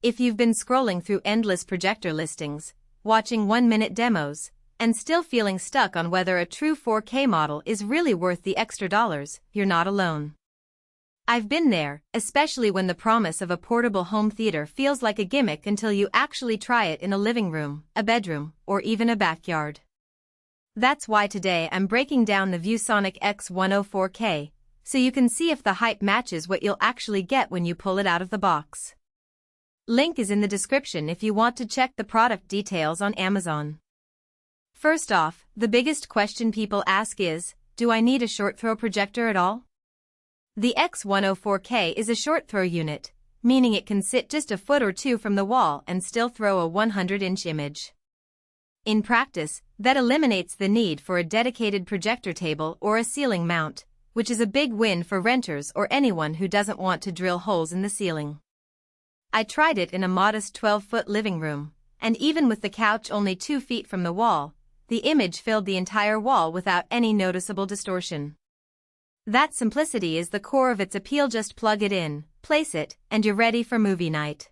If you've been scrolling through endless projector listings, watching 1-minute demos, and still feeling stuck on whether a true 4K model is really worth the extra dollars, you're not alone. I've been there, especially when the promise of a portable home theater feels like a gimmick until you actually try it in a living room, a bedroom, or even a backyard. That's why today I'm breaking down the ViewSonic X10 4K, so you can see if the hype matches what you'll actually get when you pull it out of the box. Link is in the description if you want to check the product details on Amazon. First off, the biggest question people ask is, do I need a short throw projector at all? The X10 4K is a short throw unit, meaning it can sit just a foot or two from the wall and still throw a 100-inch image. In practice, that eliminates the need for a dedicated projector table or a ceiling mount, which is a big win for renters or anyone who doesn't want to drill holes in the ceiling. I tried it in a modest 12-foot living room, and even with the couch only 2 feet from the wall, the image filled the entire wall without any noticeable distortion. That simplicity is the core of its appeal. Just plug it in, place it, and you're ready for movie night.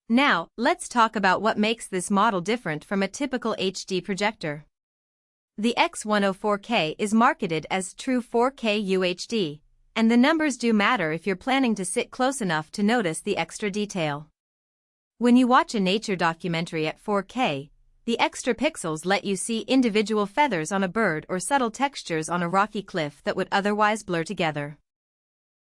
Now, let's talk about what makes this model different from a typical HD projector. The X10 4K is marketed as true 4K UHD, and the numbers do matter if you're planning to sit close enough to notice the extra detail. When you watch a nature documentary at 4K, the extra pixels let you see individual feathers on a bird or subtle textures on a rocky cliff that would otherwise blur together.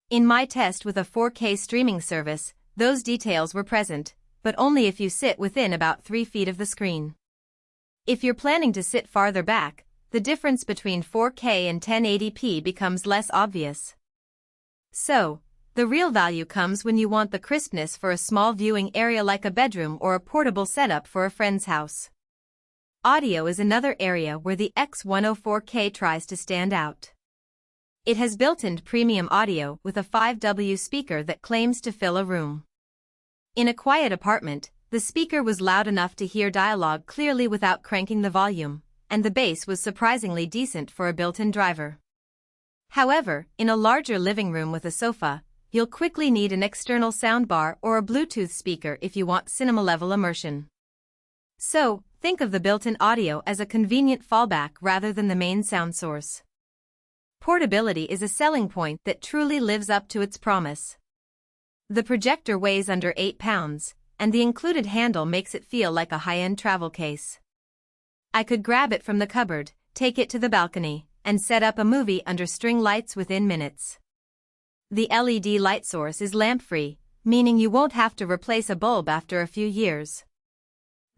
In my test with a 4K streaming service, those details were present, but only if you sit within about 3 feet of the screen. If you're planning to sit farther back, the difference between 4K and 1080p becomes less obvious. So, the real value comes when you want the crispness for a small viewing area like a bedroom or a portable setup for a friend's house. Audio is another area where the X10 4K tries to stand out. It has built-in premium audio with a 5W speaker that claims to fill a room. In a quiet apartment, the speaker was loud enough to hear dialogue clearly without cranking the volume, and the bass was surprisingly decent for a built-in driver. However, in a larger living room with a sofa, you'll quickly need an external soundbar or a Bluetooth speaker if you want cinema-level immersion. So, think of the built-in audio as a convenient fallback rather than the main sound source. Portability is a selling point that truly lives up to its promise. The projector weighs under 8 pounds, and the included handle makes it feel like a high-end travel case. I could grab it from the cupboard, take it to the balcony, and set up a movie under string lights within minutes. The LED light source is lamp-free, meaning you won't have to replace a bulb after a few years.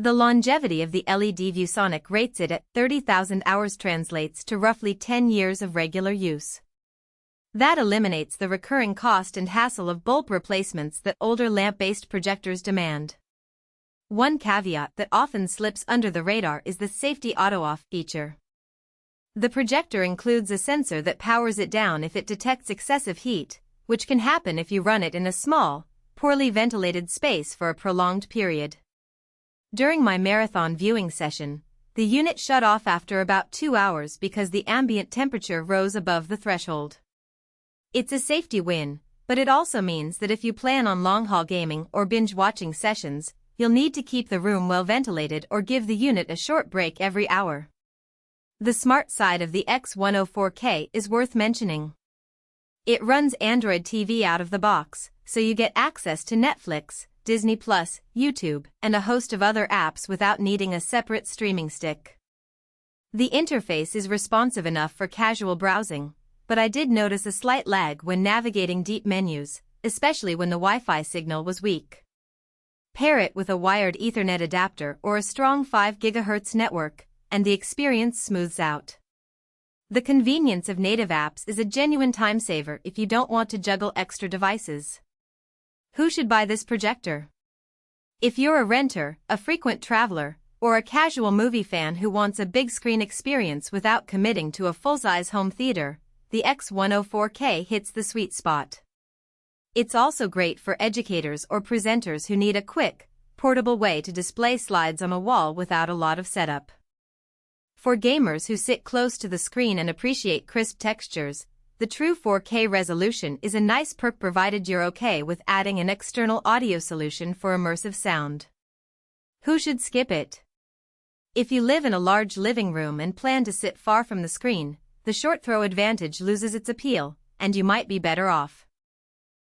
The longevity of the LED ViewSonic rates it at 30,000 hours translates to roughly 10 years of regular use. That eliminates the recurring cost and hassle of bulb replacements that older lamp-based projectors demand. One caveat that often slips under the radar is the safety auto-off feature. The projector includes a sensor that powers it down if it detects excessive heat, which can happen if you run it in a small, poorly ventilated space for a prolonged period. During my marathon viewing session, the unit shut off after about 2 hours because the ambient temperature rose above the threshold. It's a safety win, but it also means that if you plan on long-haul gaming or binge-watching sessions, you'll need to keep the room well ventilated or give the unit a short break every hour. The smart side of the X10 4K is worth mentioning. It runs Android TV out of the box, so you get access to Netflix, Disney+, YouTube, and a host of other apps without needing a separate streaming stick. The interface is responsive enough for casual browsing, but I did notice a slight lag when navigating deep menus, especially when the Wi-Fi signal was weak. Pair it with a wired Ethernet adapter or a strong 5 GHz network, and the experience smooths out. The convenience of native apps is a genuine time saver if you don't want to juggle extra devices. Who should buy this projector? If you're a renter, a frequent traveler, or a casual movie fan who wants a big screen experience without committing to a full-size home theater, the X10 4K hits the sweet spot. It's also great for educators or presenters who need a quick, portable way to display slides on a wall without a lot of setup. For gamers who sit close to the screen and appreciate crisp textures, The true 4K resolution is a nice perk provided you're okay with adding an external audio solution for immersive sound. Who should skip it? If you live in a large living room and plan to sit far from the screen, the short throw advantage loses its appeal, and you might be better off